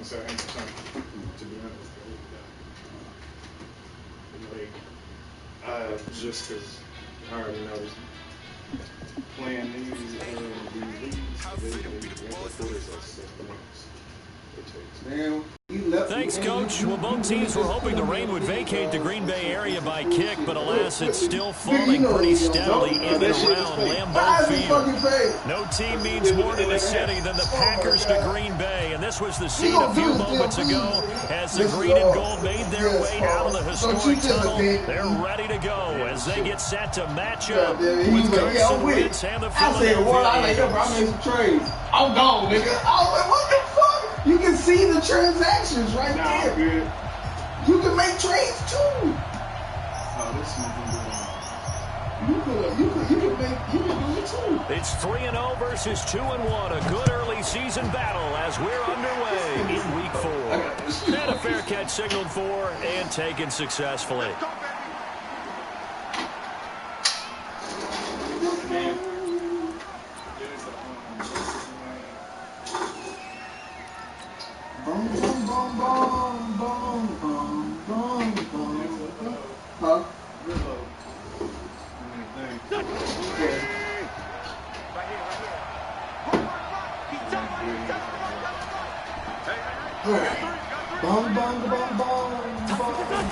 So 8%, to be honest. Like, just because I already know playing these leagues, they force us 6 points. Man. Thanks, Coach. Well, both teams were hoping the rain would vacate the Green Bay area by kick, but alas, it's still falling pretty steadily in and around Lambeau Field. No team means more to the city than the Packers to Green Bay, and this was the scene a few moments ago as the green and gold made their way out of the historic tunnel. They're ready to go as they get set to match up with Carson Wentz and the Philadelphia Eagles. I'm gone, nigga. I was like, what the fuck? You can see the transactions right there. Good. You can make trades too. Oh, this You can do it too. It's 3-0 versus 2-1. A good early season battle as we're underway in week 4. And a fair catch signaled for and taken successfully. Boom, boom, boom, boom, boom, boom, boom, boom. Huh? Boom, boom, boom, boom, boom.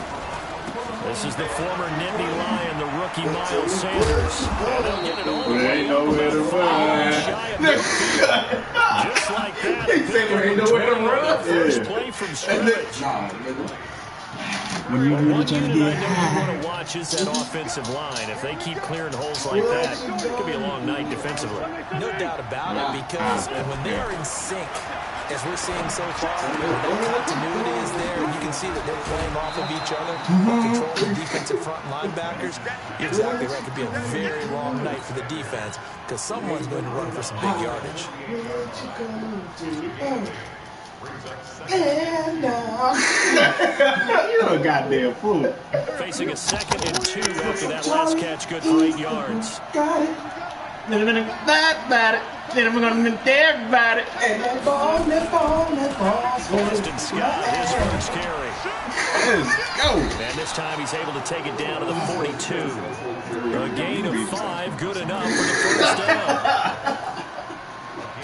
This is the former Nittany Lion, the rookie Miles Sanders. They'll get it all the there ain't nowhere to run. Just like that. He said there ain't nowhere to run. First play from scrimmage. When you really trying to get high. What you want to watch is that offensive line. If they keep clearing holes like that, it could be a long night defensively. No doubt about it, because when they are in sync, as we're seeing so far, that continuity is there, and you can see that they're playing off of each other, controlling defensive front linebackers. You're exactly right. It could be a very long night for the defense, because someone's going to run for some big yardage. You're a goddamn fool. Facing a 2nd and 2 after that last catch, good for 8 yards. Got it. Then I'm gonna about it. Then I'm gonna there about it. And that ball. Boston Scott, his first carry. Let's go. And this time he's able to take it down to the 42. A gain of 5, good enough for the first down.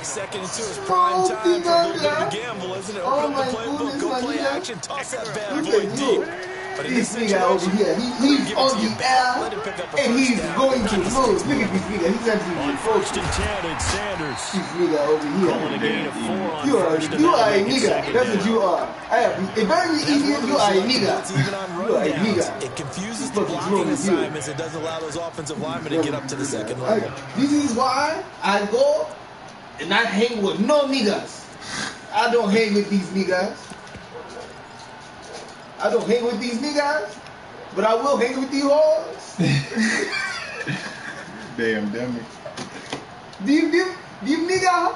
2nd and 2 is prime time for a little bit of a gamble, isn't it? Open up the playbook, go play action, toss that bad boy deep. But in this nigga over here, he's on the air, and he's going to lose. Look at this nigga, he's actually on 1st and 10, it's Sanders. This nigga over here. Calling a gain of 4 on you are a nigga. That's what you are. If I'm an idiot, you are a nigga. You are a nigga. It confuses the blocking assignments. It doesn't allow those offensive linemen to get up to the second level. This is why I go and I hang with no niggas. I don't hang with these niggas. I don't hang with these niggas, but I will hang with these hoes. Damn dummy. These niggas,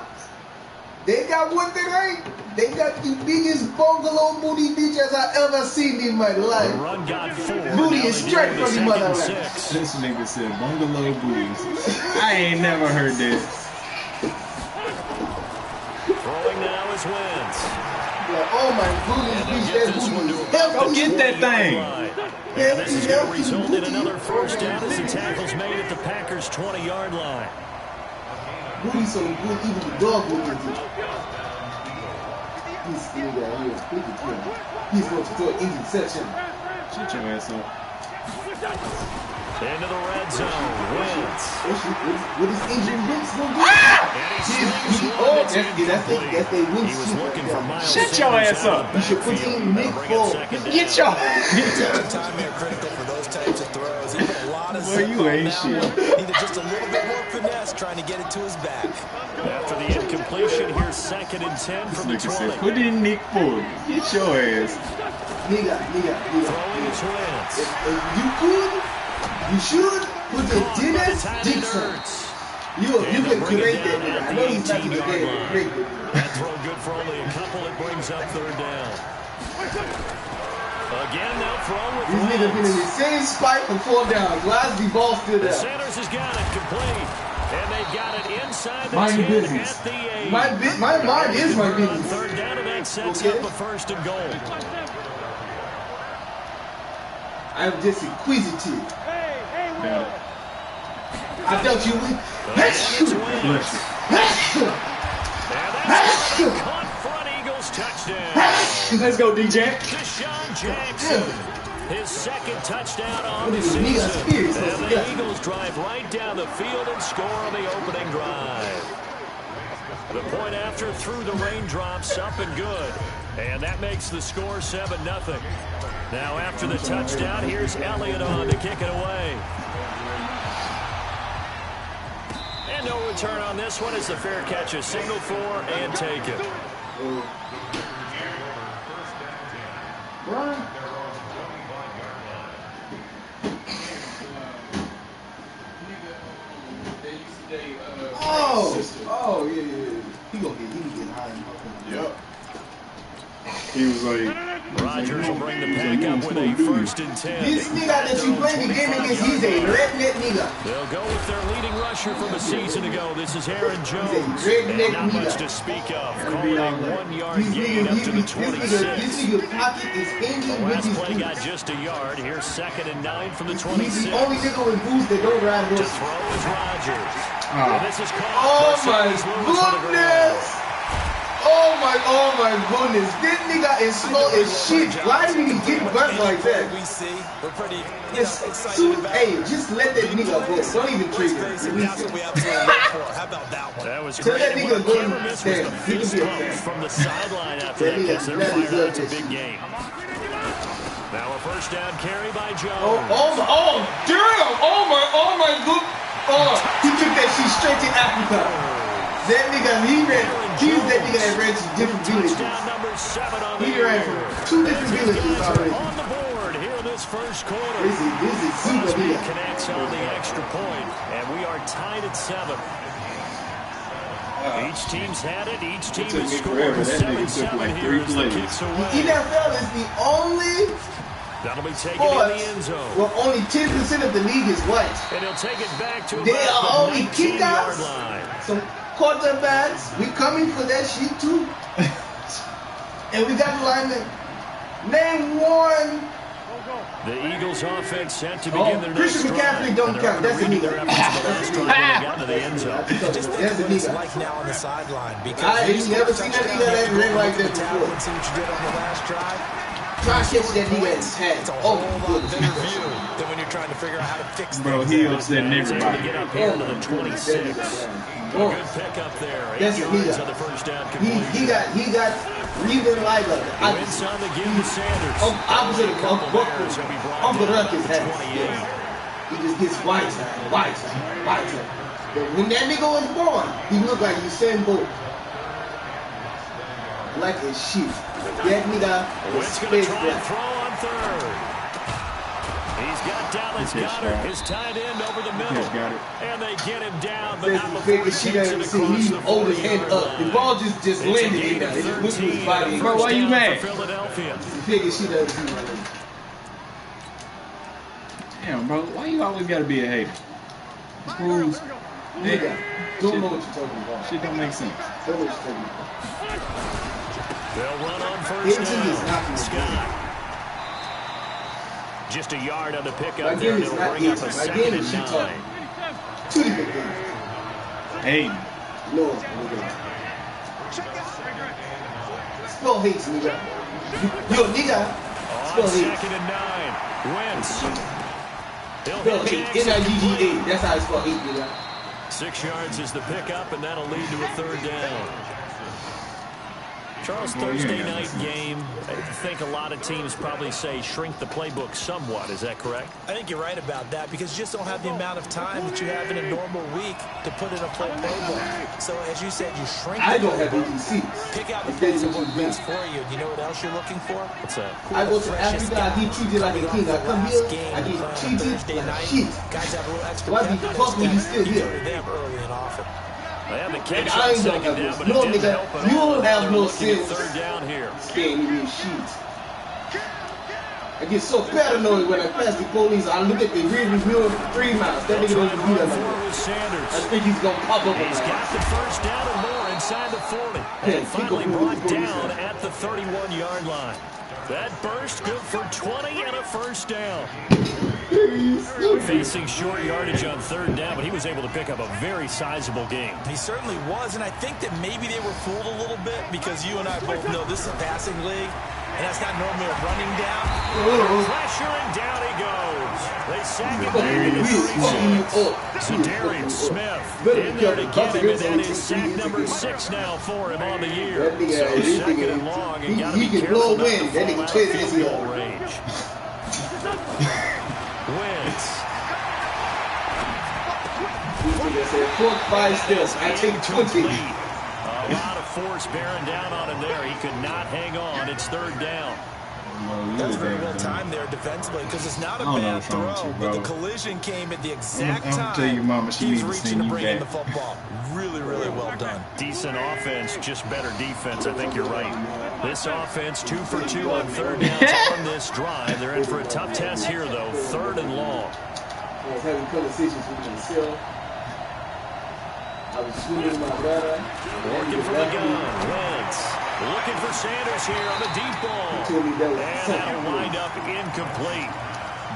they got what they like. They got the biggest bungalow booty bitches I ever seen in my life. Run got 4. Booty is straight from the motherland. This nigga said bungalow booties. I ain't never heard this. Throwing now is Wentz. Like, oh my goodness, bitch, that booty is Go get that thing. And this is going to result in another first down as the tackle's made at the Packers' 20-yard line. Booty so good, even the dog will get it. He's still down here. He's going to throw an interception. Shut your ass up. Into the red zone. Wentz. What is Adrian Wentz going to do? That's they win. He was looking for Miles. Shut your ass up. You should put in Nick Foles. Get your Time here critical for those types of throws. He put a lot of boy, you ain't shit. Needed just a little bit more finesse trying to get it to his back. After the incompletion, here's 2nd and 10 from the 20. Put in Nick Foles. Get your ass. Nigga. Throwing is Wentz. You could. You should put the Dennis Dixon. You can create that nigga. I know he's not going to get it. That throw good for only a couple. It brings up 3rd down. Again, they'll throw with These niggas been in the same spot for 4 downs. Why is the ball still there? Sanders has got it complete. And they've got it inside the Mind 10 business. at the 8. My mind is my business. 3rd down and 8. that sets up a 1st and goal. I'm just inquisitive. Got it. I felt you win. Front Eagles touchdown. Let's go, DJ. Deshaun Jackson. His 2nd touchdown on the season. And the Eagles drive right down the field and score on the opening drive. The point after through the raindrops, up and good. And that makes the score 7-0. Now after the touchdown, here's Elliott on to kick it away. And no return on this one as the fair catch is signaled for and taken. Brian? Oh, yeah. He gonna get high. Yep. He was like, Rodgers will bring the pack up with a 1st and 10. This nigga that you playing the game against, he's a redneck nigga. They'll go with their leading rusher from a season ago. This is Aaron Jones. Redneck And not nigga. much to speak of. Calling a 1-yard gain up to the 26. This nigga pocket is hinging The with last his play boots. got just a yard. Here's 2nd and 9 from the He's 26. the only nigga with boots that don't ride To horses. throw is Rodgers. Oh. And this is caught. Oh my Mercedes Lewis for the goodness! Oh my goodness! This nigga is slow as shit. Why did he get back like that? We see, we're pretty Soon, hey, just let that nigga go. Don't even trade him. That's what we absolutely look for. How about that one? That was Tell great. that And nigga what go the camera missed was damn, the he can fist be a pump fan. from the sideline after That that because they're nigga fired out. It's a deserves big it. game. Now a 1st down carry by Jones. Oh, damn! Oh my good. Oh, he took that shit straight to Africa. That nigga, he's that nigga that ran to different villages. Touchdown number 7 on the He ran from 2 different villages already. on the board here in this 1st quarter. This is super Crosby nigga. connects on the extra point, and we are tied at 7. Each team's had it. Each team took has me scored forever. That nigga 7-7 took like here 3 as the plays. kicks away. NFL is the only That'll be taken in sport the end zone. where only 10% of the league is white. And he'll take it back to They about are the only 19-yard kickouts. line. Some quarterbacks, we coming for that shit too. And we got linemen. Name one. The Eagles offense set to begin their next Christian drive. McCaffrey don't And they're count. That's a reading nigga. their efforts in the last drive when they got to the end zone. Just think That's of a what it's nigga. like now on the sideline. Because I you ain't scored never a seen that touchdown, nigga that you have to ran go like look at that the towel before. and see what you did on the last drive. Try to catch that nigga in his head. It's a Oh, whole lot good. better view than when you're trying to figure out how to fix bro, things. he upsetting He's able to everybody. get up here to the 26. A Oh, good pickup there. 8 That's a yards nigga. on the 1st down he completion. got Reason Liger. Wentz on the give to Sanders. Opposite of Couple Buck. bears will be brought Uncle down Ruckus to the has. 28. He just gets whiter. But when that nigga was born, he looked like Usain Bolt. Like a sheep. That nigga was Wentz going to space try and black. throw on 3rd. He's got Dallas Good Goedert, shot. his tight end over the middle. Got it. And they get him down, but Says not the before he figure she takes it doesn't see. across He the hold his head 40-yard up. The line. ball just It's a landed in gain there. of It just went through his 13 body. and a Bro, why first you down mad? for Philadelphia. The figure she doesn't see. Damn, bro, why you always gotta be a hater? Screws. Nigga, don't know what you're talking about. Shit don't make sense. Don't know what you're talking about. They'll run on Hit 1st to this, not down. this. Scott. Just a yard on the My pickup there, game and is it'll not bring up easy. a My 2nd game and is shit 9. talk. Two different things. Hey, No, nigga. Spell hates, nigga. Yo, nigga. On Spell hates. 2nd and 9. Wentz. He'll Spell hit hate. Jackson. N-I-G-G-A. That's how I spell hate, nigga. 6 yards is the pickup, and that'll lead to a 3rd down. Charles, Well, Thursday yeah, night that's- game, I think a lot of teams probably say shrink the playbook somewhat. Is that correct? I think you're right about that because you just don't have the amount of time that you have in a normal week to put in a full playbook. So as you said, you shrink I the don't have playbook. EDCs. Pick out the If plays that's that what work you best do. for you. You know what else you're looking for? What's that? I go to Africa, I get treated like a king. I come here, I get treated Thursday like night. shit. Guys have a little extra Why be pep in fuck when their you step. still You here? go to them early and often. They have the And catch I on ain't don't 2nd have down, this. but No, it didn't nigga, help at you all. don't have They're no looking at sense. 3rd down here. Scaring me in sheets. I get so paranoid when I pass the police. I look at the rearview mirror 3 miles. That nigga doesn't do that like that. With Sanders. I think he's gonna pop up on He's my got the 1st down and more inside the 40. And finally brought down at the 31-yard line. That burst good for 20 and a first down. Facing short yardage on third down, but he was able to pick up a very sizable gain. He certainly was, and I think that maybe they were fooled a little bit because you and I both know this is a passing league, and that's not normally a running down. Pressure, and down he goes. They sack him back at 36. Darius Smith in there to get him, and that is sack number 6 now for him on the year. So second and long, and got to be careful not to fall out of field goal range. Wins. I take 20. A lot of force bearing down on him there. He could not hang on. It's third down. That's very well timed there defensively because it's not a bad throw, but the collision came at the exact time he's reaching to bring in the football. Really, really well done. Decent offense, just better defense. I think you're right. This offense 2 for 2 on third downs on this drive. They're in for a tough test here, though. Third and long. I was having conversations with myself. I was shooting my brother. Working from the gun. Wentz looking for Sanders here on the deep ball. And that'll wind up incomplete.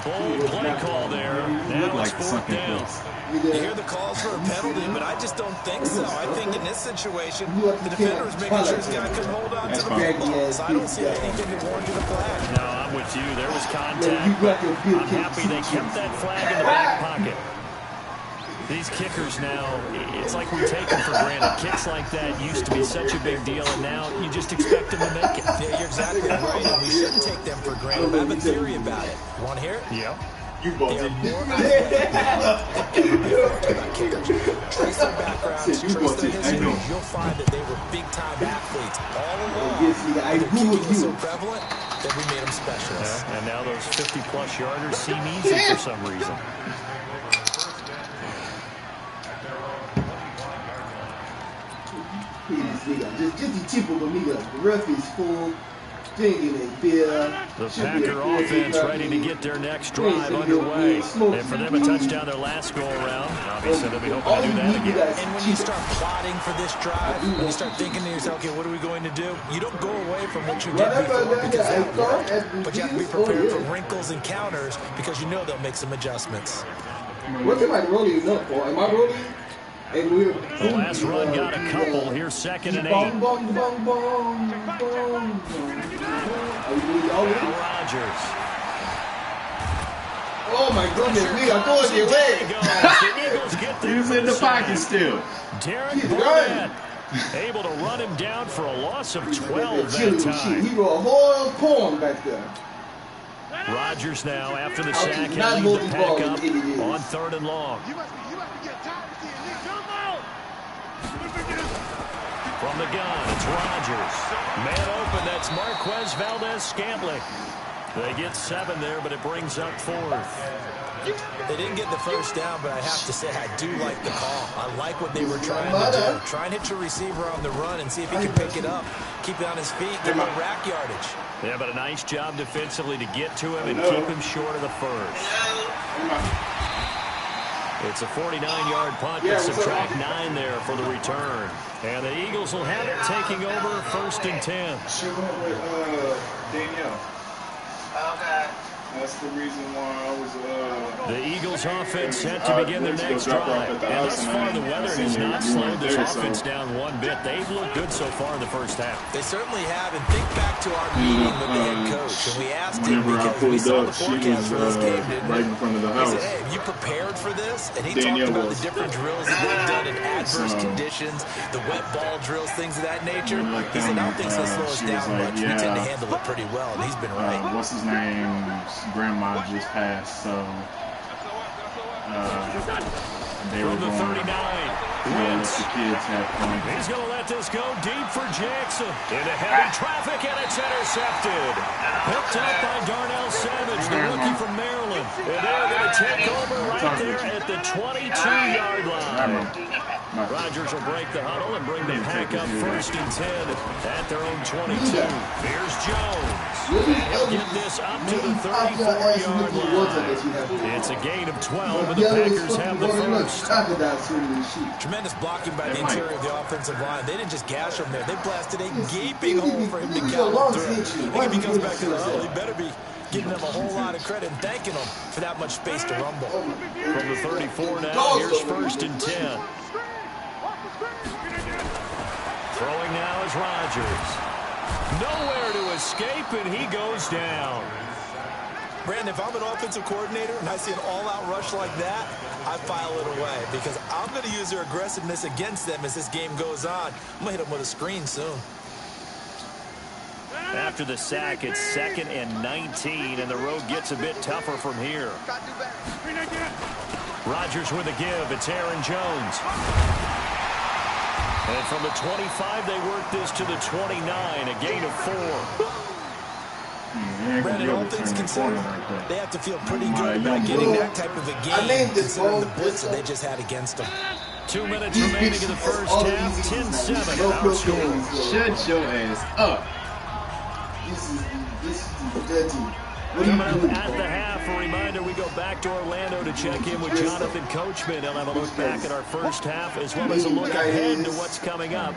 Bold play call there. Now it's fourth down. You hear the calls for a penalty, but I just don't think so. I think in this situation, the defender is making sure this guy couldn't hold on to the football. So I don't see anything that warranted a flag. No, I'm with you. There was contact, but I'm happy they kept that flag in the back pocket. These kickers now, it's like we take them for granted. Kicks like that used to be such a big deal, and now you just expect them to make it. Yeah, you're exactly right, and we shouldn't take them for granted. I have a theory about it. You want to hear it? Yeah. They are more about kickers. Trace their backgrounds, trace their history. You'll find that they were big-time athletes all along. Their kicking was so prevalent that we made them specialists. And now those 50-plus yarders seem easy for some reason. Just the typical nigga. The ref is full. Drinking a beer. The Packer offense ready to get their next drive underway. And for them, a touchdown their last go-around. Obviously, they'll be hoping to do that again. And when you start plotting for this drive, when you start thinking to yourself, okay, what are we going to do? You don't go away from what you did before because that worked. But you have to be prepared for wrinkles and counters because you know they'll make some adjustments. What am I rolling up for? Am I rolling? The last run got a couple. Here's second and 8. Rodgers. Oh my goodness, we are going your way. The Eagles get there. He's in the pocket still. Derek Barnett able to run him down for a loss of 12 that time. He wrote a whole poem back there. Rodgers now after the sack and lead the pack up on third and long. From the gun, it's Rodgers. Man open, that's Marquez Valdez-Scantling. They get 7 there, but it brings up 4th. They didn't get the first down, but I have to say I do like the call. I like what they were trying to do. Try and hit your receiver on the run and see if he can pick it up. Keep it on his feet, give him rack yardage. Yeah, but a nice job defensively to get to him and keep him short of the first. It's a 49-yard punt, but subtract 9 there for the return. And the Eagles will have it taking over 1st and 10. She went with Danielle. Okay. That's the reason why I was. The Eagles' offense set to begin their next drive. And thus far, the weather has not slowed this offense down one bit. They've looked good so far in the first half. They certainly have. And think back to our meeting with the head coach. And we asked him because we saw the forecast for this game, didn't we? Right in front of the house. He said, hey, have you prepared for this? And he talked about the different drills that they've done in adverse conditions, the wet ball drills, things of that nature. He said, I don't think so slow us down much. We tend to handle it pretty well. And he's been right. What's his name? Grandma just passed, so they were from the 39. Wentz. The kids have fun. He's going to let this go deep for Jackson. Into heavy traffic, and it's intercepted. Picked up by Darnell Savage, the rookie from Maryland. And they're going to take over right there at the 22-yard line. Rodgers will break the huddle and bring the pack up 1st and 10 at their own 22. Here's Jones. He'll get this up to the 34-yard line. It's a gain of 12, and the Packers have the first. Tremendous blocking by the interior of the offensive line. They didn't just gash him there. They blasted a gaping hole for him to gallop through. I think if he comes back to the huddle, he better be giving them a whole lot of credit and thanking them for that much space to rumble. From the 34 now, here's 1st and 10. Throwing now is Rodgers. Nowhere to escape, and he goes down. Brandon, if I'm an offensive coordinator and I see an all-out rush like that, I file it away because I'm going to use their aggressiveness against them as this game goes on. I'm going to hit them with a screen soon. After the sack, it's 2nd and 19, and the road gets a bit tougher from here. Rodgers with a give. It's Aaron Jones. And from the 25, they work this to the 29, a gain of 4. Brandon, all things considered, they have to feel pretty good about getting that type of a game considering the blitz that they just had against them. 2 minutes remaining in the first half, 10-7 our score. Shut your ass up. This is dirty. Coming up at the half, a reminder, we go back to Orlando to check in with Jonathan Coachman. He'll have a look back at our first half as well as a look ahead to what's coming up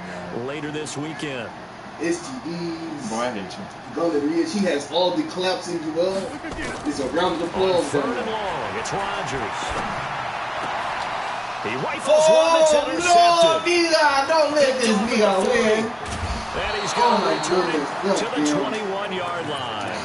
later this weekend. STDs. Boy, I hate you. She has all the claps in the world. It's a round of applause. 3rd and long, it's Rodgers. He rifles one that's intercepted. No, Nina, don't let this nigga win. And he's going to return it to the 21-yard line.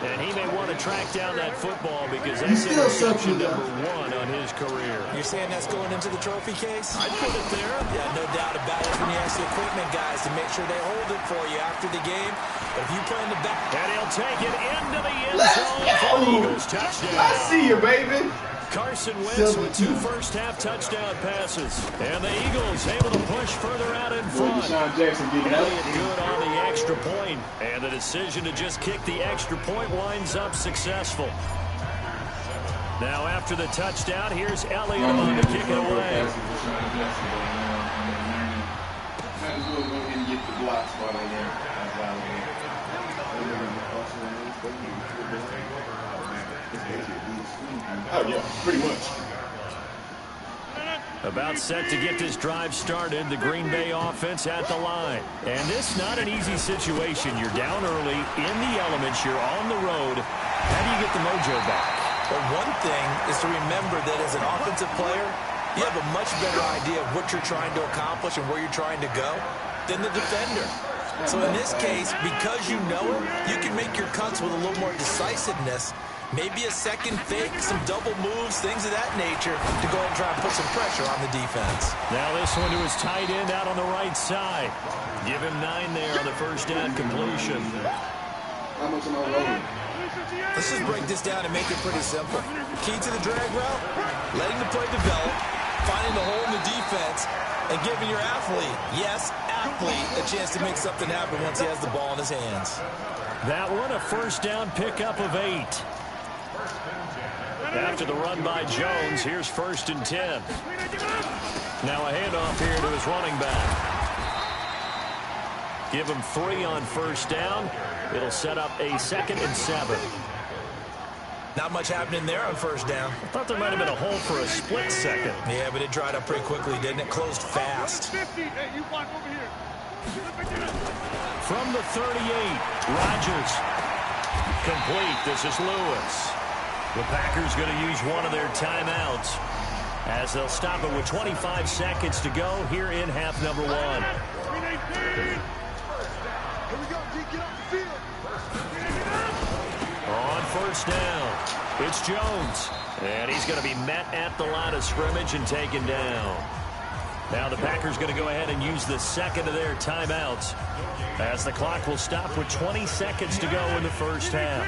And he may want to track down that football because that's interception number 1 on his career. You're saying that's going into the trophy case? I'd put it there. Yeah, no doubt about it. When you ask the equipment guys to make sure they hold it for you after the game. But if you play in the back... And he'll take it into the end zone for the Eagles touchdown. I see you, baby. Carson Wentz with 2 first-half touchdown passes. And the Eagles able to push further out in front. Elliott good on the extra point. And the decision to just kick the extra point winds up successful. Now after the touchdown, here's Elliott on to kick it away. Oh, yeah, pretty much. About set to get this drive started, the Green Bay offense at the line. And this not an easy situation. You're down early, in the elements, you're on the road. How do you get the mojo back? Well, one thing is to remember that as an offensive player, you have a much better idea of what you're trying to accomplish and where you're trying to go than the defender. So in this case, because you know it, you can make your cuts with a little more decisiveness. Maybe a second fake, some double moves, things of that nature to go and try and put some pressure on the defense. Now this one to his tight end out on the right side. Give him 9 there on the first down completion. How much am I rolling? Let's just break this down and make it pretty simple. Key to the drag route, letting the play develop, finding the hole in the defense, and giving your athlete, yes, athlete, a chance to make something happen once he has the ball in his hands. That one, a first down pickup of 8. After the run by Jones, here's 1st and 10. Now a handoff here to his running back. Give him 3 on first down. It'll set up a 2nd and 7. Not much happening there on first down. I thought there might have been a hole for a split second. Yeah, but it dried up pretty quickly, didn't it? Closed fast. From the 38, Rodgers. Complete. This is Lewis. The Packers going to use one of their timeouts as they'll stop it with 25 seconds to go here in half number 1. On first down, it's Jones. And he's going to be met at the line of scrimmage and taken down. Now the Packers going to go ahead and use the second of their timeouts as the clock will stop with 20 seconds to go in the first half.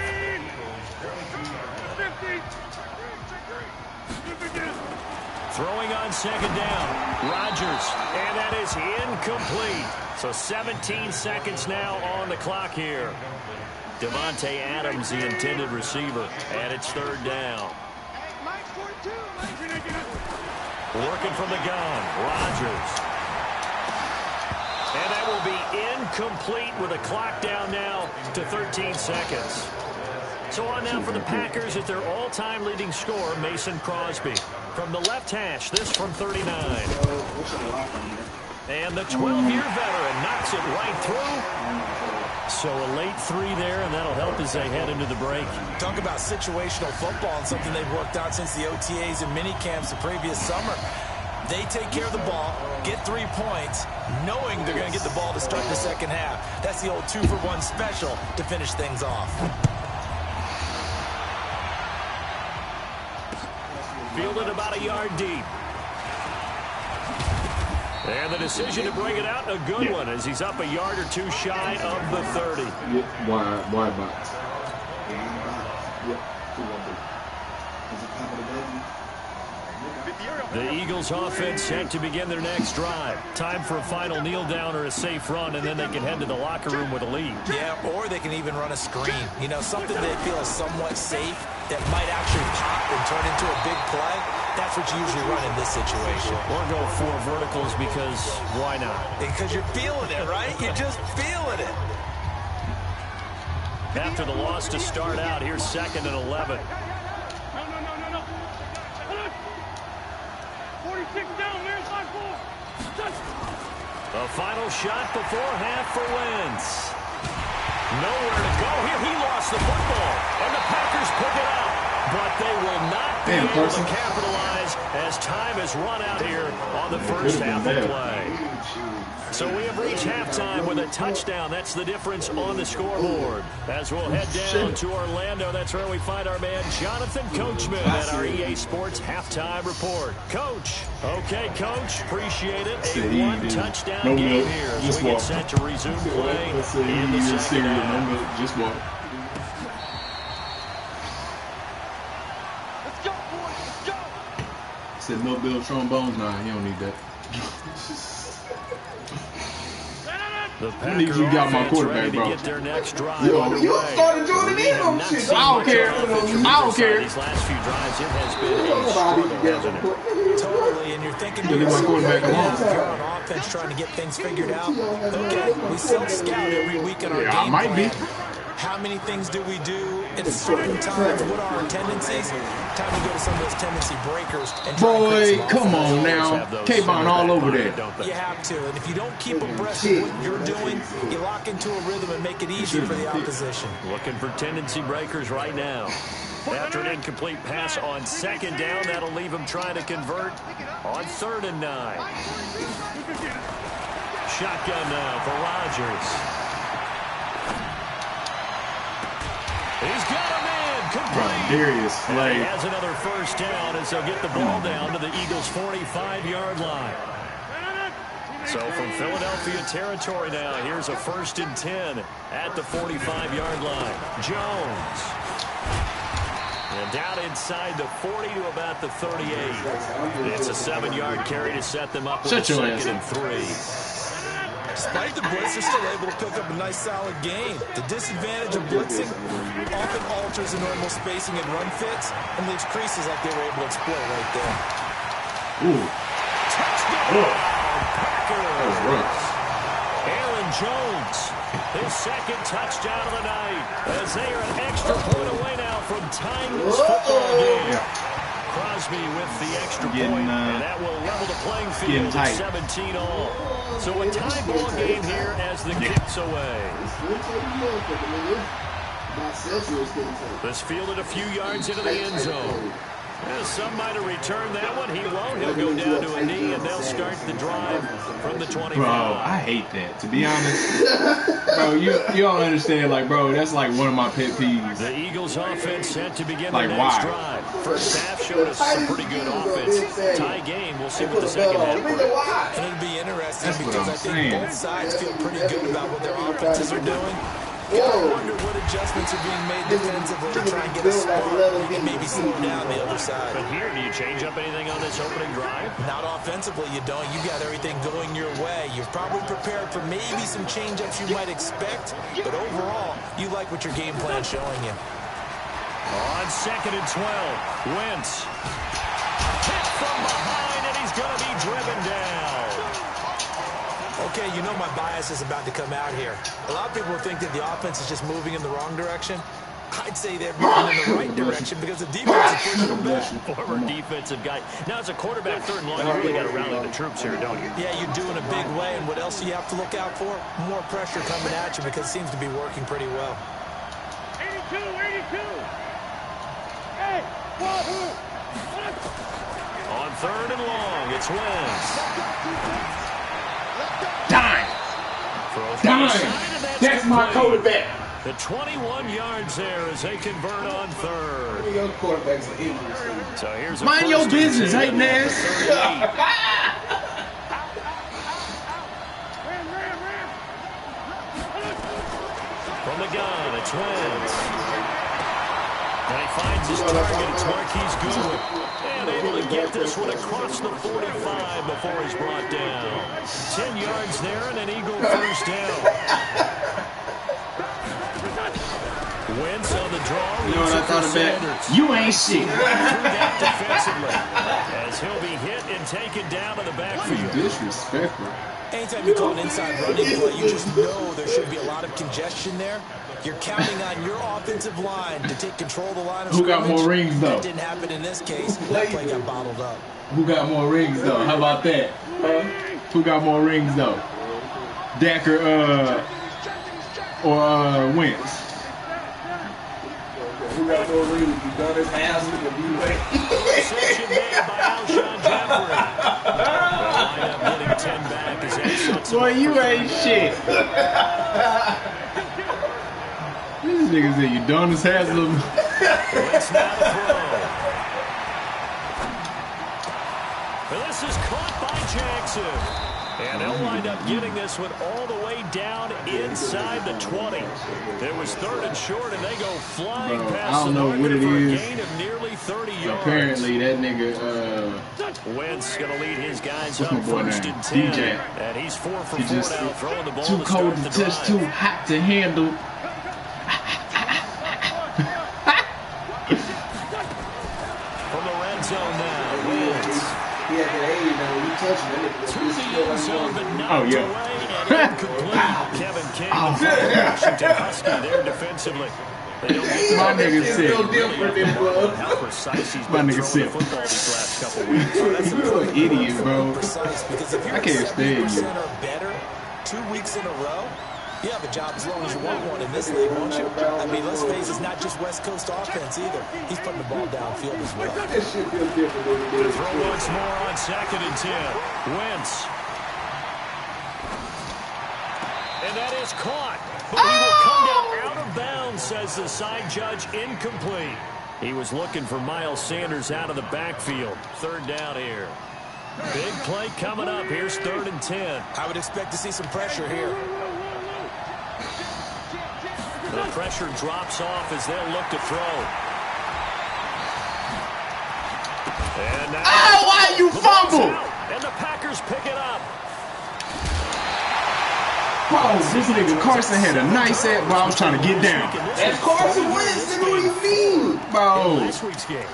Throwing on second down, Rodgers, and that is incomplete. So 17 seconds now on the clock here. Devontae Adams, the intended receiver, and it's 3rd down. Working from the gun, Rodgers. And that will be incomplete with a clock down now to 13 seconds. So on now for the Packers is their all-time leading scorer, Mason Crosby. From the left hash, this from 39. And the 12-year veteran knocks it right through. So a late 3 there, and that'll help as they head into the break. Talk about situational football and something they've worked out since the OTAs and mini camps the previous summer. They take care of the ball, get 3 points, knowing they're going to get the ball to start the second half. That's the old 2-for-1 special to finish things off. Fielded about a yard deep. And the decision to bring it out, a good one, as he's up a yard or 2 shy of the 30. Wide box. The Eagles offense set to begin their next drive. Time for a final kneel down or a safe run, and then they can head to the locker room with a lead. Yeah, or they can even run a screen. You know, something they feel is somewhat safe that might actually pop and turn into a big play. That's what you usually run in this situation. Or go 4 verticals because why not? Because you're feeling it, right? You're just feeling it. After the loss to start out, here's 2nd and 11. A final shot before half for Wentz. Nowhere to go here. He lost the football, and the Packers pick it up. But they will not be able to capitalize as time has run out here on the first half of play. So we have reached halftime with a touchdown. That's the difference on the scoreboard. As we'll head down to Orlando, that's where we find our man Jonathan Coachman at our EA Sports Halftime Report. Coach. Okay, Coach. Appreciate it. A 1-touchdown game here as we get set to resume play in the second half. Just walk. Said no Bill trombones. Nah, he don't need that. The you got my quarterback, bro. Get their next drive you started doing the Eagles shit. I don't care. I don't care. These last few drives, it has been a struggle, hasn't it? Totally, and you're thinking to my yourself, quarterback alone. if you're on offense trying to get things figured out, okay, we self-scout every week in our game might plan. be. How many things do we do at certain times? What are our tendencies? Time to go to some of those tendency breakers. And Boy, come on now. K-Bon all over there. You have to. And if you don't keep abreast of what you're doing, you lock into a rhythm and make it easier for the opposition. Looking for tendency breakers right now. After an incomplete pass on 2nd down, that'll leave him trying to convert on 3rd and 9. Shotgun now for Rodgers. He's got a man complete. Darius Slay. He has another first down as they'll get the ball down to the Eagles' 45-yard line. So from Philadelphia territory now, here's a 1st and 10 at the 45-yard line. Jones. And down inside the 40 to about the 38. It's a 7-yard carry to set them up with a 2nd and 3. Despite the blitz, they're still able to pick up a nice, solid gain. The disadvantage of blitzing often alters the normal spacing and run fits and leaves creases like they were able to exploit right there. Ooh. Touchdown! That was rough. Aaron Jones, his 2nd touchdown of the night, as they are an extra point away now from tying this football game. Crosby with the extra point, and that will level the playing field at 17 all. So a tie ball game here as the kick's away. This fielded a few yards into the end zone. Some might have returned that one. He won't. He'll go down to a knee, and they'll start the drive from the 25. Bro, I hate that. To be honest, bro, you don't understand. Like, bro, that's like one of my pet peeves. The Eagles' offense set to begin like, the next drive. First half showed us some pretty good offense. Tie game. We'll see what the second half brings. And it'll be interesting because I think both sides feel pretty good about what their offenses are doing. I wonder what adjustments are being made defensively to try and get a spark and maybe slow down the other side. But here, do you change up anything on this opening drive? Not offensively, you don't. You got everything going your way. You've probably prepared for maybe some change-ups you might expect, but overall, you like what your game plan's showing you. On 2nd and 12, Wentz. Hit from behind, and he's going to be driven down. Okay, you know my bias is about to come out here. A lot of people think that the offense is just moving in the wrong direction. I'd say they're moving in the right direction because the defense is pushing them back. Former defensive guy. Now, as a quarterback, 3rd and long, you really got to rally the troops here, don't you? Yeah, you do in a big way. And what else do you have to look out for? More pressure coming at you because it seems to be working pretty well. 82, 82. Hey, On 3rd and long, it's Wentz. Dime. That's my quarterback. The 21 yards there as they convert on 3rd. Your quarterback's an injury. So here's a Mind your business, hating ass. From the gun, it's Wentz. And he finds his target. It's Marquise Goodwin. And able to get this one across the 45 before he's brought down. 10 yards there and an Eagle first down. Wentz on the draw. You know what I thought of that? You ain't shit. Through that defensively. As he'll be hit and taken down to the backfield. Disrespectful. Anytime you call an inside running play, you just know there should be a lot of congestion there. You're counting on your offensive line to take control of the line of Who scrimmage. got more rings, though? That didn't happen in this case. That play got bottled up. Who got more rings, though? How about that? Who got more rings, though? Dak or Wentz? Who got more rings? You done his ass with the B-way. Reception made by Alshon Jeffrey. They'll wind up getting 10 back as they sets him Boy, up you for ain't shit. This nigga said you done his Haslam. Wentz now to throw. And this is caught by Jackson. And they'll wind up getting this one all the way down inside the 20. It was 3rd and short, and they go flying past I don't know the what it for a is. gain of nearly 30 yards. Apparently, that nigga, Wentz going to lead his guys what's up my boy 1st name? and 10. DJ. And he's 4 for he 4 just now, throwing the ball too to cold start to the touch, drive. too hot to handle. From the red zone now, Wentz. He had that age now. When you touch him, that To nigga the end zone, but knocked Oh, yeah. away and incomplete. Kevin King, the Washington Husky there defensively. They don't get My nigga It's sick. no different than Bud. how precise he's My been nigga throwing the sick. football these last couple weeks. You're an idiot, bro. Precise, because if you're I can't stand you. 70% or better 2 weeks in a row, you have a job as long as you want one in this league, won't you? I mean, let's face it, it's not just West Coast offense either. He's putting the ball downfield as well. That shit feel different than it To did. throw once more on 2nd and 10. Wentz. And that is caught. But he will come down out of bounds, says the side judge, incomplete. He was looking for Miles Sanders out of the backfield. 3rd down here. Big play coming up. Here's 3rd and 10. I would expect to see some pressure here. The pressure drops off as they'll look to throw. And now Why you the ball's fumble? out, and the Packers pick it up. Bro, this nigga Carson had a nice ass. Bro, I was trying to get down. That's Carson Wentz. Nigga, what do you mean? Bro, Last week's game.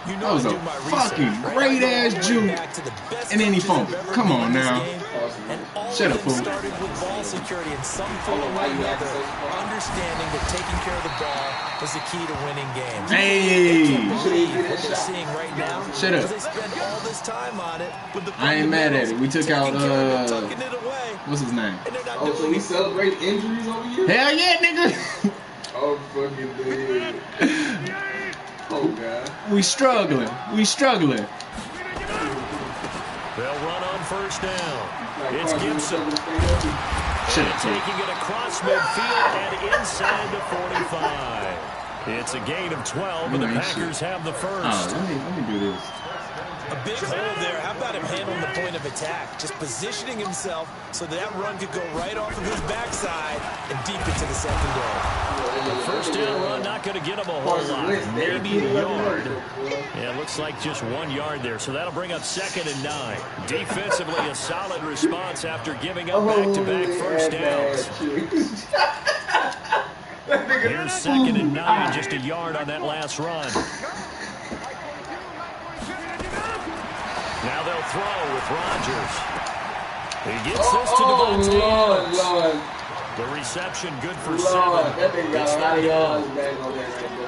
You that know was I a do my fucking research, right? great I ass go juke. back to the best And then he coaches fumbled. who've ever Come been on in this now. game. And all Shut of up, it fool. started with ball security in some form or another, understanding that taking care of the ball is the key to winning games. They Hey, can't believe what they're seeing right now. Shut up. They spend all this time on it with the I ain't mad at it. We took taking out, care of it, tucking it away, what's his name? and they're not Oh, so doing we it. celebrate injuries over here? Hell yeah, nigga. Oh, fucking dude. Oh, God. We struggling. We struggling. They'll run on 1st down. Like It's Carson Gibson. Wentz stay healthy. Shut And up, taking it across midfield and inside the 45. It's a gain of 12, and the You ain't Packers shit. have the Oh, first. let me do this. A big hole there. How about him handling the point of attack? Just positioning himself so that run could go right off of his backside and deep into the secondary. First down run, not going to get him a whole lot. Maybe a yard. Yeah, it looks like just 1 yard there. So that'll bring up 2nd and 9. Defensively, a solid response after giving up back-to-back first downs. Here's 2nd and 9, just a yard on that last run. Now they'll throw with Rodgers. He gets this to Devontae Adams. Lord. The reception good for Lord, 7. that nigga got a lot of yards back on that right there.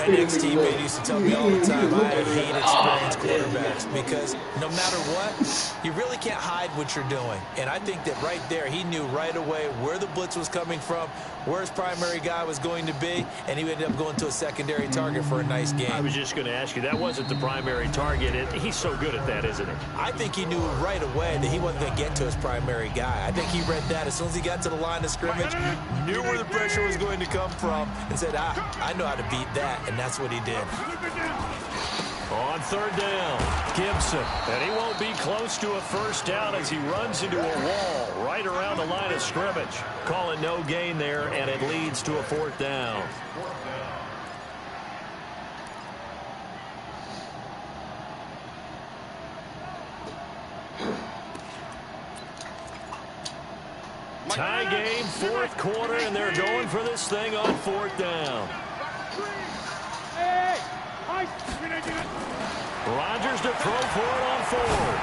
An ex-teammate used to tell me all the time, I hate experienced quarterbacks because no matter what, you really can't hide what you're doing. And I think that right there, he knew right away where the blitz was coming from, where his primary guy was going to be, and he ended up going to a secondary target for a nice game. I was just going to ask you, that wasn't the primary target. He's so good at that, isn't he? I think he knew right away that he wasn't going to get to his primary guy. I think he read that as soon as he got to the line of scrimmage, knew where the pressure was going to come from, and said, I know how to beat that, and that's what he did. On 3rd down, Gibson. And he won't be close to a first down as he runs into a wall right around the line of scrimmage. Call it no gain there, and it leads to a 4th down. Tie game, 4th quarter, and they're going for this thing on 4th down. Rodgers to throw for it on 4th.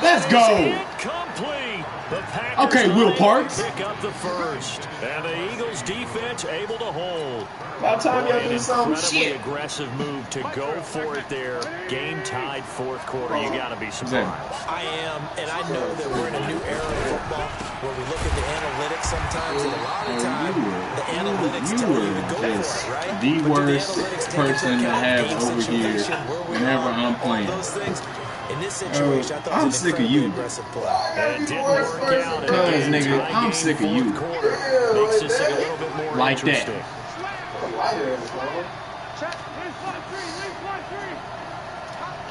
Let's go. Incomplete. The Packers Okay, Will Parks. pick up the first. And the Eagles defense able to hold. About time y'all do some Incredibly shit. aggressive move to go for it there. Game tied 4th quarter. You got to be surprised. I am, and I know that we're in a new era of football where we look at the analytics sometimes, and a lot of the time, the analytics tell you to go for it, right? The But do worst analytics take person into to account have game over here situation, where we whenever are, I'm all playing. those things? In this situation, I thought I'm it was sick of incredibly you. aggressive play. And it didn't work out. Cuz, Again, nigga, tie I'm game, sick of 4th you. quarter. Makes this thing a little bit more Like that. interesting.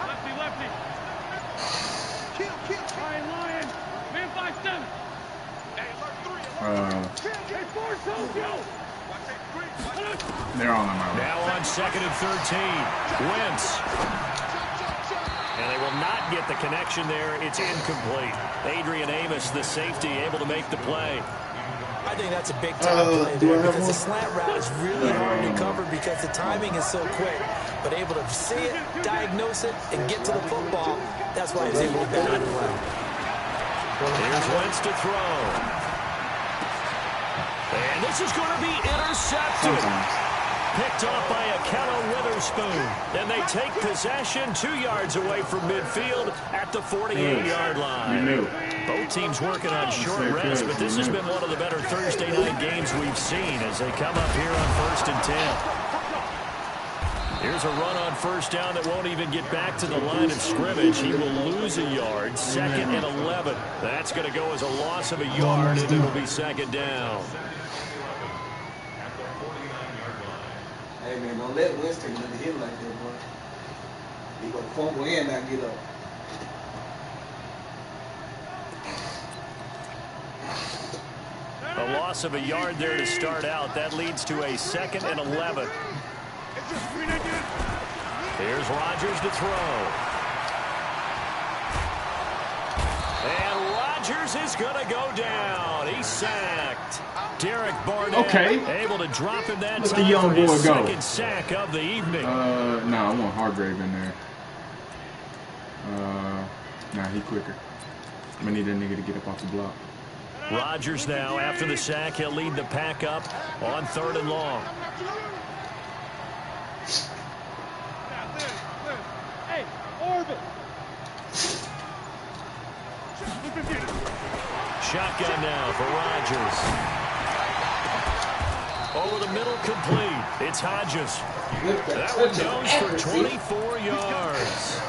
Lefty, lefty. Lion, lion. Man 5-7. Hey, force Tokyo. They're all on my right. Now on 2nd and 13. Wentz. And they will not get the connection there. It's incomplete. Adrian Amos, the safety, able to make the play. I think that's a big-time play there because the slant route is really hard to cover because the timing is so quick. But able to see it, diagnose it, and get to the football, that's why he's able to get out of the way. Here's Wentz to throw. And this is going to be intercepted. Picked off by Akello Witherspoon. And they take possession 2 yards away from midfield at the 48-yard line. You knew. Both teams working on short rest, but this has been one of the better Thursday night games we've seen as they come up here on 1st and 10. Here's a run on 1st down that won't even get back to the line of scrimmage. He will lose a yard. 2nd and 11. That's going to go as a loss of a yard, and it'll be 2nd down. Hey, man, don't let Wentz take another hit like that, boy. He gonna fumble and not get up. A loss of a yard there to start out. That leads to a 2nd and 11. Here's Rodgers to throw. And Rodgers is going to go down. He's sacked. Derek Barnett able to drop him that Let time the young for his boy go. 2nd sack of the evening. No, I want Hargrave in there. Nah, he quicker. I'm gonna need that nigga to get up off the block. Rodgers now, after the sack, he'll lead the pack up on 3rd and long. Hey, Orbit. Shotgun now for Rodgers. Over the middle, complete. It's Hodges. That one goes for 24 yards.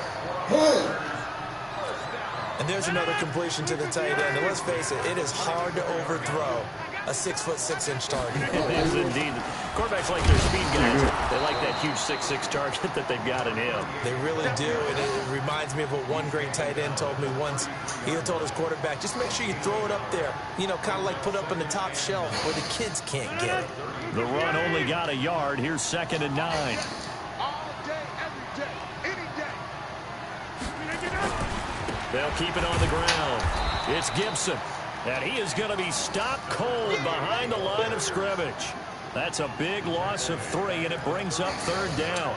And there's another completion to the tight end. And let's face it, it is hard to overthrow a 6'6" target. It is indeed. Quarterbacks like their speed guys. They like that huge 6'6" target that they've got in him. They really do, and it reminds me of what one great tight end told me once. He told his quarterback, just make sure you throw it up there. You know, kind of like put up on the top shelf where the kids can't get it. The run only got a yard. Here's 2nd and 9. All day, every day, any day. They'll keep it on the ground. It's Gibson. And he is going to be stopped cold behind the line of scrimmage. That's a big loss of 3, and it brings up 3rd down.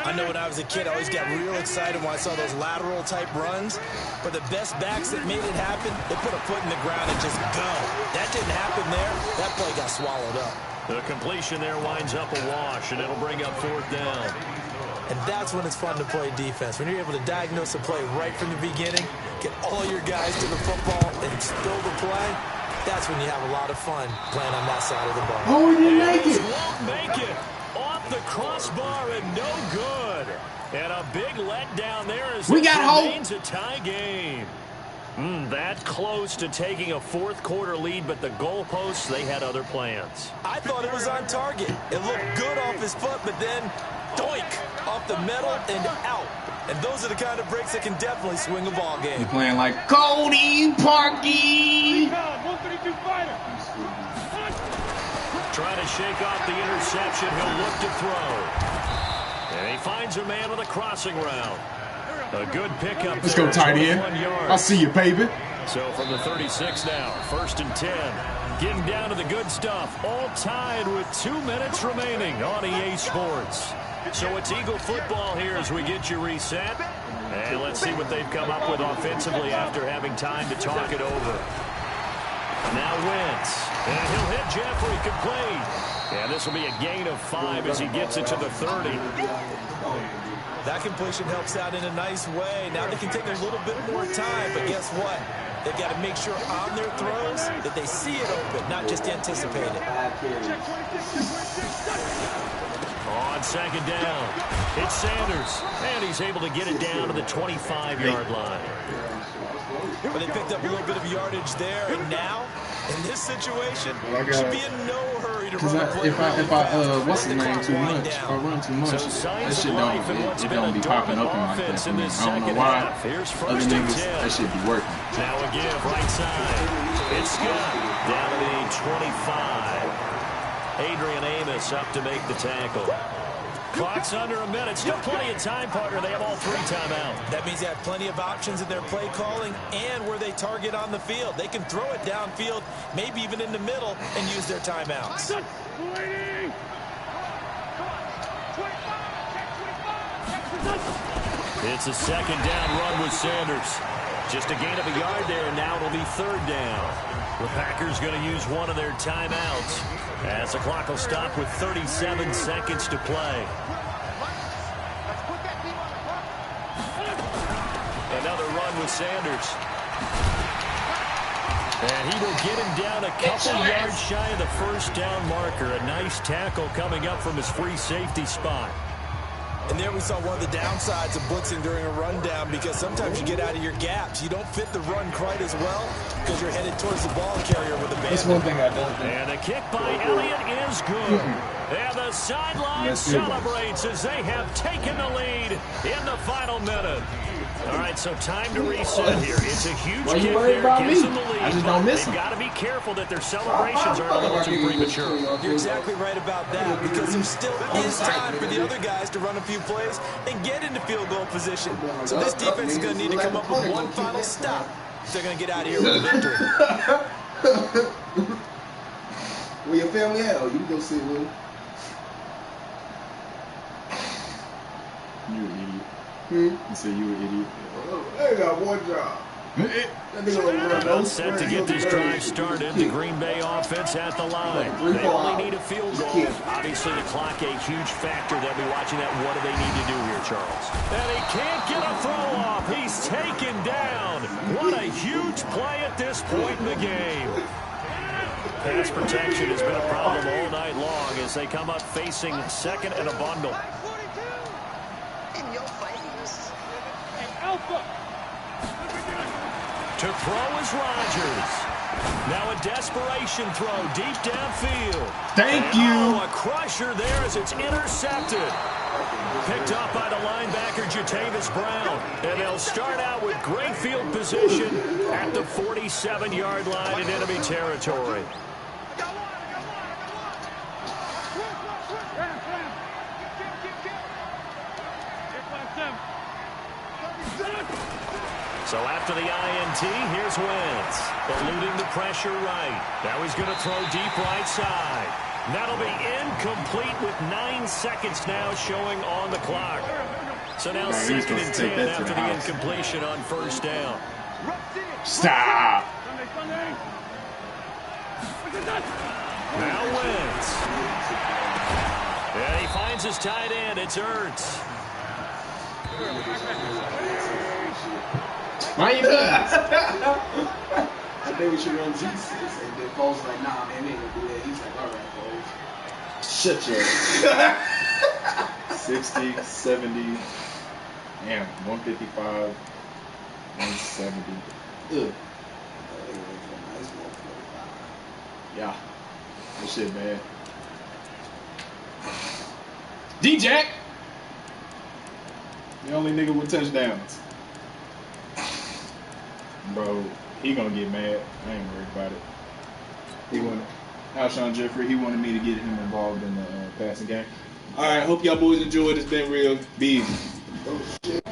I know when I was a kid, I always got real excited when I saw those lateral type runs. But the best backs that made it happen, they put a foot in the ground and just go. That didn't happen there. That play got swallowed up. The completion there winds up a wash, and it'll bring up 4th down. And that's when it's fun to play defense. When you're able to diagnose a play right from the beginning, get all your guys to the football, and spill the play, that's when you have a lot of fun playing on that side of the ball. Oh, we didn't make it. Won't make it. Off the crossbar and no good. And a big letdown there as We it got remains a tie game. That close to taking a 4th quarter lead, but the goalposts, they had other plans. I thought it was on target. It looked good off his foot, but then doink, off the metal and out. And those are the kind of breaks that can definitely swing a ball game. You're playing like Cody Parkey. Trying to shake off the interception. He'll look to throw. And he finds a man with a crossing route. A good pickup. Let's go tight end. I see you, baby. So from the 36 now, 1st and 10. Getting down to the good stuff. All tied with 2 minutes remaining on EA Sports. So it's Eagle football here as we get you reset. And let's see what they've come up with offensively after having time to talk it over. Now Wentz. And he'll hit Jeffrey complete. And this will be a gain of 5 as he gets it to the 30. That completion helps out in a nice way. Now they can take a little bit more time, but guess what? They've got to make sure on their throws that they see it open, not just anticipate it. On 2nd down, it's Sanders, and he's able to get it down to the 25-yard line. But they picked up a little bit of yardage there, and now, in this situation, should be in no hurry to run the play. If I what's the name too much? If I run too much, that shit don't be popping up in my face. I don't know why. Other niggas, that shit be working. Now a give, right side. It's Scott down to the 25. Adrian Amos up to make the tackle. Clock's under a minute. Still plenty of time, partner. They have all 3 timeouts. That means they have plenty of options in their play calling and where they target on the field. They can throw it downfield, maybe even in the middle, and use their timeouts. It's a 2nd down run with Sanders. Just a gain of a yard there, and now it'll be 3rd down. The Packers going to use one of their timeouts as the clock will stop with 37 seconds to play. Another run with Sanders. And he will get him down a couple yards shy of the 1st down marker. A nice tackle coming up from his free safety spot. And there we saw one of the downsides of blitzing during a rundown, because sometimes you get out of your gaps. You don't fit the run quite as well because you're headed towards the ball carrier with a band. That's one thing I don't think. And a kick by Elliott is good. And the sideline celebrates as they have taken the lead in the final minute. All right, so time to reset here. It's a huge kick there. Gives them the lead. I just don't miss them. They've got to be careful that their celebrations aren't a little too premature. You're exactly right about that, because there still is time for the other guys to run a few plays and get into field goal position. So this defense is going to need to come up with one final stop if they're going to get out of here with a victory. Where your family at? Oh, you can go sit with them. You an idiot. You said you an idiot. They got one job. About set to get this drive started. The Green Bay offense at the line. They only need a field goal. Obviously, the clock a huge factor. They'll be watching that. What do they need to do here, Charles? And he can't get a throw off. He's taken down. What a huge play at this point in the game. Pass protection has been a problem all night long as they come up facing 2nd and a bundle. To throw is Rodgers. Now a desperation throw deep downfield. Thank you. A crusher there as it's intercepted. Picked up by the linebacker, Jatavis Brown. And they'll start out with great field position at the 47-yard line in enemy territory. So after the INT, here's Wentz. Eluding the pressure right. Now he's going to throw deep right side. That'll be incomplete with 9 seconds now showing on the clock. So now 2nd and 10 after the incompletion on 1st down. Stop. Now Wentz. And he finds his tight end. It's Ertz. Why you doing? I think we should run G6. And then Foles like, nah, man, we ain't gonna do that. He's like, all right, Foles. Shut your 60, 70, damn, 155, 170. Ugh. Yeah, that shit bad. D-Jack, the only nigga with touchdowns. Bro, he gonna get mad. I ain't worried about it. He wanted Alshon Jeffrey. He wanted me to get him involved in the passing game. All right, hope y'all boys enjoyed. It's been real. Be easy. Oh shit!